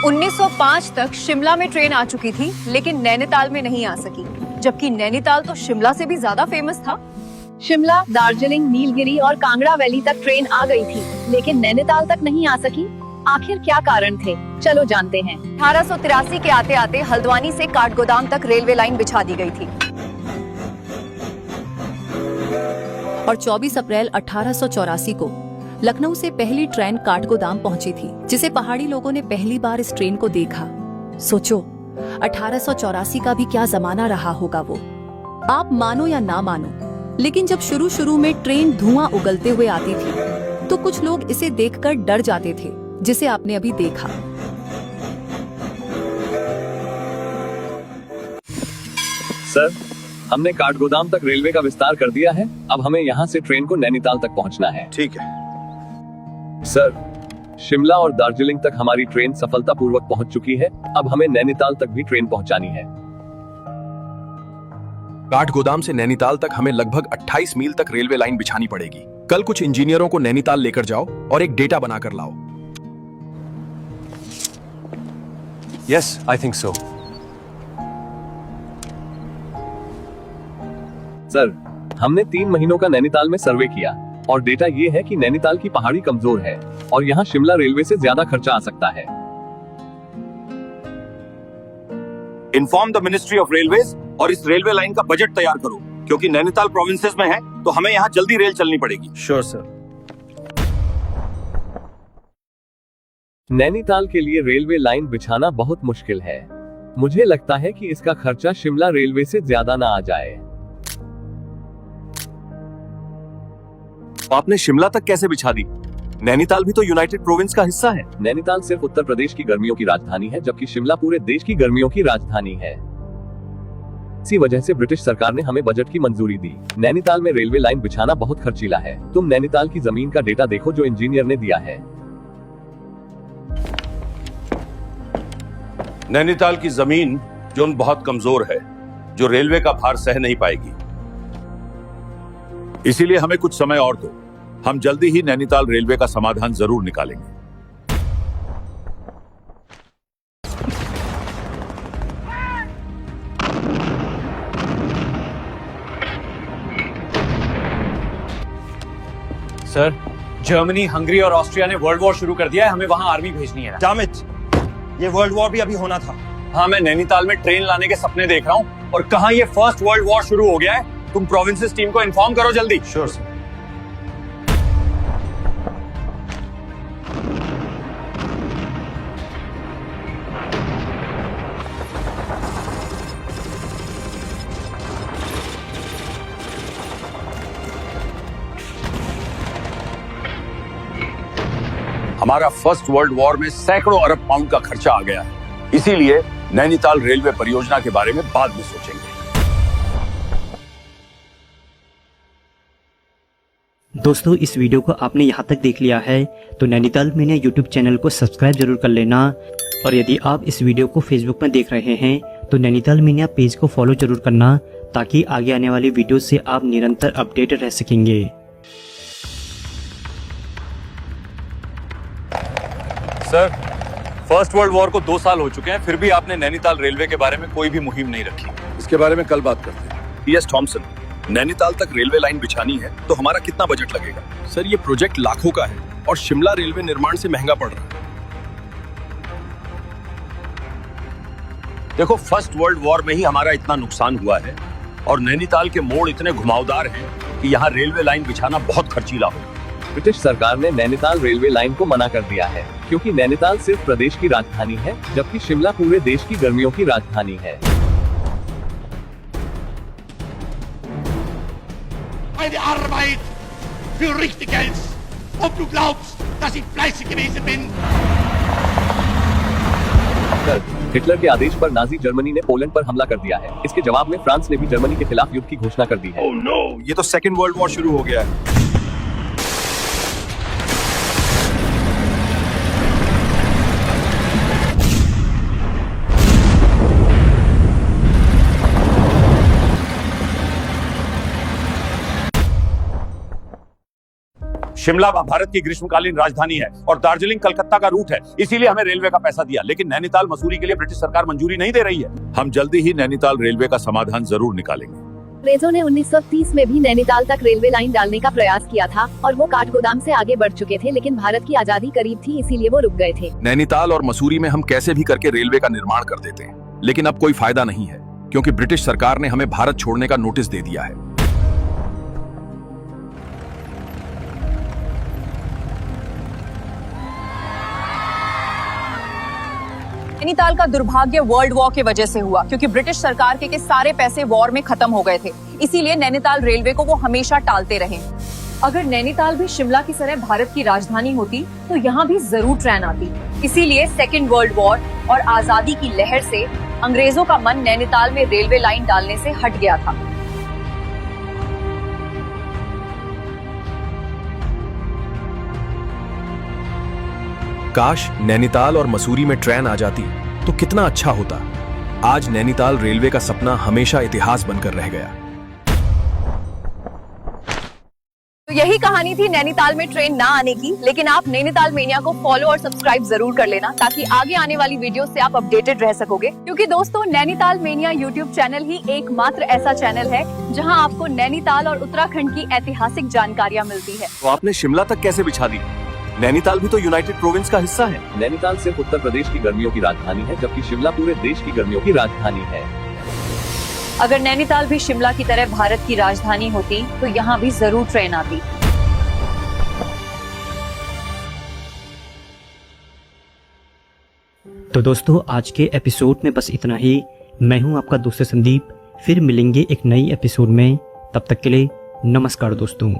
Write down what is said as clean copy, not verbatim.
1905 तक शिमला में ट्रेन आ चुकी थी, लेकिन नैनीताल में नहीं आ सकी, जबकि नैनीताल तो शिमला से भी ज्यादा फेमस था। शिमला, दार्जिलिंग, नीलगिरी और कांगड़ा वैली तक ट्रेन आ गई थी, लेकिन नैनीताल तक नहीं आ सकी। आखिर क्या कारण थे, चलो जानते हैं। 1883 के आते आते हल्द्वानी से काठगोदाम तक रेलवे लाइन बिछा दी गई थी और 24 अप्रैल 1884 को लखनऊ से पहली ट्रेन काठगोदाम पहुंची थी, जिसे पहाड़ी लोगों ने पहली बार इस ट्रेन को देखा। सोचो, 1884 का भी क्या जमाना रहा होगा वो। आप मानो या ना मानो, लेकिन जब शुरू में ट्रेन धुआं उगलते हुए आती थी, तो कुछ लोग इसे देखकर डर जाते थे, जिसे आपने अभी देखा। सर, हमने काठगोदाम तक रेलवे का विस्तार कर दिया है। अब हमें यहाँ से ट्रेन को नैनीताल तक पहुँचना है। ठीक है सर, शिमला और दार्जिलिंग तक हमारी ट्रेन सफलतापूर्वक पहुंच चुकी है। अब हमें नैनीताल तक भी ट्रेन पहुंचानी है। काठगोदाम से नैनीताल तक हमें लगभग 28 मील तक रेलवे लाइन बिछानी पड़ेगी। कल कुछ इंजीनियरों को नैनीताल लेकर जाओ और एक डेटा बनाकर लाओ। Yes, I think so. Sir, हमने 3 महीनों का नैनीताल में सर्वे किया और डेटा ये है कि नैनीताल की पहाड़ी कमजोर है और यहाँ शिमला रेलवे से ज्यादा खर्चा आ सकता है। Inform the ministry of railways और इस रेलवे लाइन का बजट तैयार करो, क्योंकि नैनीताल प्रोविंसेस में है तो हमें यहाँ जल्दी रेल चलनी पड़ेगी। Sure sir. नैनीताल के लिए रेलवे लाइन बिछाना बहुत मुश्किल है। मुझे लगता है कि इसका खर्चा शिमला रेलवे से ज्यादा ना आ जाए। आपने शिमला तक कैसे बिछा दी? नैनीताल भी तो यूनाइटेड प्रोविंस का हिस्सा है। नैनीताल सिर्फ उत्तर प्रदेश की गर्मियों की राजधानी है, जबकि शिमला पूरे देश की गर्मियों की राजधानी है। इसी वजह से ब्रिटिश सरकार ने हमें बजट की मंजूरी दी। नैनीताल में रेलवे लाइन बिछाना बहुत खर्चीला है। तुम नैनीताल की जमीन का डेटा देखो जो इंजीनियर ने दिया है। नैनीताल की जमीन जोन बहुत कमजोर है, जो रेलवे का भार सह नहीं पाएगी। इसीलिए हमें कुछ समय और दो। हम जल्दी ही नैनीताल रेलवे का समाधान जरूर निकालेंगे। सर, जर्मनी, हंगरी और ऑस्ट्रिया ने वर्ल्ड वॉर शुरू कर दिया है। हमें वहां आर्मी भेजनी है। डैम इट, ये वर्ल्ड वॉर भी अभी होना था। हाँ, मैं नैनीताल में ट्रेन लाने के सपने देख रहा हूँ और कहाँ ये फर्स्ट वर्ल्ड वॉर शुरू हो गया है। तुम प्रोविंसेस टीम को इन्फॉर्म करो जल्दी। Sure sir. हमारा फर्स्ट वर्ल्ड वॉर में सैकड़ों अरब पाउंड का खर्चा आ गया है। इसीलिए नैनीताल रेलवे परियोजना के बारे में बाद में सोचेंगे। दोस्तों, इस वीडियो को आपने यहाँ तक देख लिया है तो नैनीताल मीडिया यूट्यूब चैनल को सब्सक्राइब जरूर कर लेना। और यदि आप इस वीडियो को फेसबुक में देख रहे हैं तो नैनीताल मीडिया पेज को फॉलो जरूर करना, ताकि आगे आने वाली वीडियो से आप निरंतर अपडेट रह सकेंगे। सर, फर्स्ट वर्ल्ड वॉर को 2 साल हो चुके हैं, फिर भी आपने नैनीताल रेलवे के बारे में कोई भी मुहिम नहीं रखी। इसके बारे में कल बात करते हैं। टी.एस. थॉमसन, नैनीताल तक रेलवे लाइन बिछानी है तो हमारा कितना बजट लगेगा? सर, ये प्रोजेक्ट लाखों का है और शिमला रेलवे निर्माण से महंगा पड़ रहा है। देखो, फर्स्ट वर्ल्ड वॉर में ही हमारा इतना नुकसान हुआ है और नैनीताल के मोड़ इतने घुमावदार हैं कि यहाँ रेलवे लाइन बिछाना बहुत खर्चीला हो। ब्रिटिश सरकार ने नैनीताल रेलवे लाइन को मना कर दिया है, क्योंकि नैनीताल सिर्फ प्रदेश की राजधानी है, जबकि शिमला पूरे देश की गर्मियों की राजधानी है। Meine Arbeit für richtig hältst, ob du glaubst, dass ich fleißig gewesen bin. Hitler के आदेश पर नाजी जर्मनी ने पोलैंड पर हमला कर दिया है। इसके जवाब में फ्रांस ने भी जर्मनी के खिलाफ युद्ध की घोषणा कर दी है। ओह नो, ये तो सेकेंड वर्ल्ड वॉर शुरू हो गया है। शिमला भारत की ग्रीष्मकालीन राजधानी है और दार्जिलिंग कलकत्ता का रूट है, इसीलिए हमें रेलवे का पैसा दिया। लेकिन नैनीताल मसूरी के लिए ब्रिटिश सरकार मंजूरी नहीं दे रही है। हम जल्दी ही नैनीताल रेलवे का समाधान जरूर निकालेंगे। अंग्रेजों ने 1930 में भी नैनीताल तक रेलवे लाइन डालने का प्रयास किया था और वो काठगोदाम से आगे बढ़ चुके थे, लेकिन भारत की आजादी करीब थी, इसीलिए वो रुक गए थे। नैनीताल और मसूरी में हम कैसे भी करके रेलवे का निर्माण कर देते हैं, लेकिन अब कोई फायदा नहीं है क्योंकि ब्रिटिश सरकार ने हमें भारत छोड़ने का नोटिस दे दिया है। नैनीताल का दुर्भाग्य वर्ल्ड वॉर की वजह से हुआ, क्योंकि ब्रिटिश सरकार के सारे पैसे वॉर में खत्म हो गए थे। इसीलिए नैनीताल रेलवे को वो हमेशा टालते रहे। अगर नैनीताल भी शिमला की तरह भारत की राजधानी होती तो यहाँ भी जरूर ट्रेन आती। इसीलिए सेकेंड वर्ल्ड वॉर और आजादी की लहर से अंग्रेजों का मन नैनीताल में रेलवे लाइन डालने से हट गया था। काश नैनीताल और मसूरी में ट्रेन आ जाती तो कितना अच्छा होता। आज नैनीताल रेलवे का सपना हमेशा इतिहास बनकर रह गया। तो यही कहानी थी नैनीताल में ट्रेन ना आने की। लेकिन आप नैनीताल मेनिया को फॉलो और सब्सक्राइब जरूर कर लेना, ताकि आगे आने वाली वीडियो से आप अपडेटेड रह सकोगे। क्योंकि दोस्तों, नैनीताल मेनिया यूट्यूब चैनल ही एकमात्र ऐसा चैनल है जहां आपको नैनीताल और उत्तराखंड की ऐतिहासिक जानकारियां मिलती है। तो आपने शिमला तक कैसे बिछा दी? नैनीताल भी तो यूनाइटेड प्रोविंस का हिस्सा है। नैनीताल सिर्फ उत्तर प्रदेश की गर्मियों की राजधानी है, जबकि शिमला पूरे देश की गर्मियों की राजधानी है। अगर नैनीताल भी शिमला की तरह भारत की राजधानी होती तो यहाँ भी जरूर ट्रेन आती। तो दोस्तों, आज के एपिसोड में बस इतना ही। मैं हूं आपका दोस्त संदीप। फिर मिलेंगे एक नई एपिसोड में। तब तक के लिए नमस्कार दोस्तों।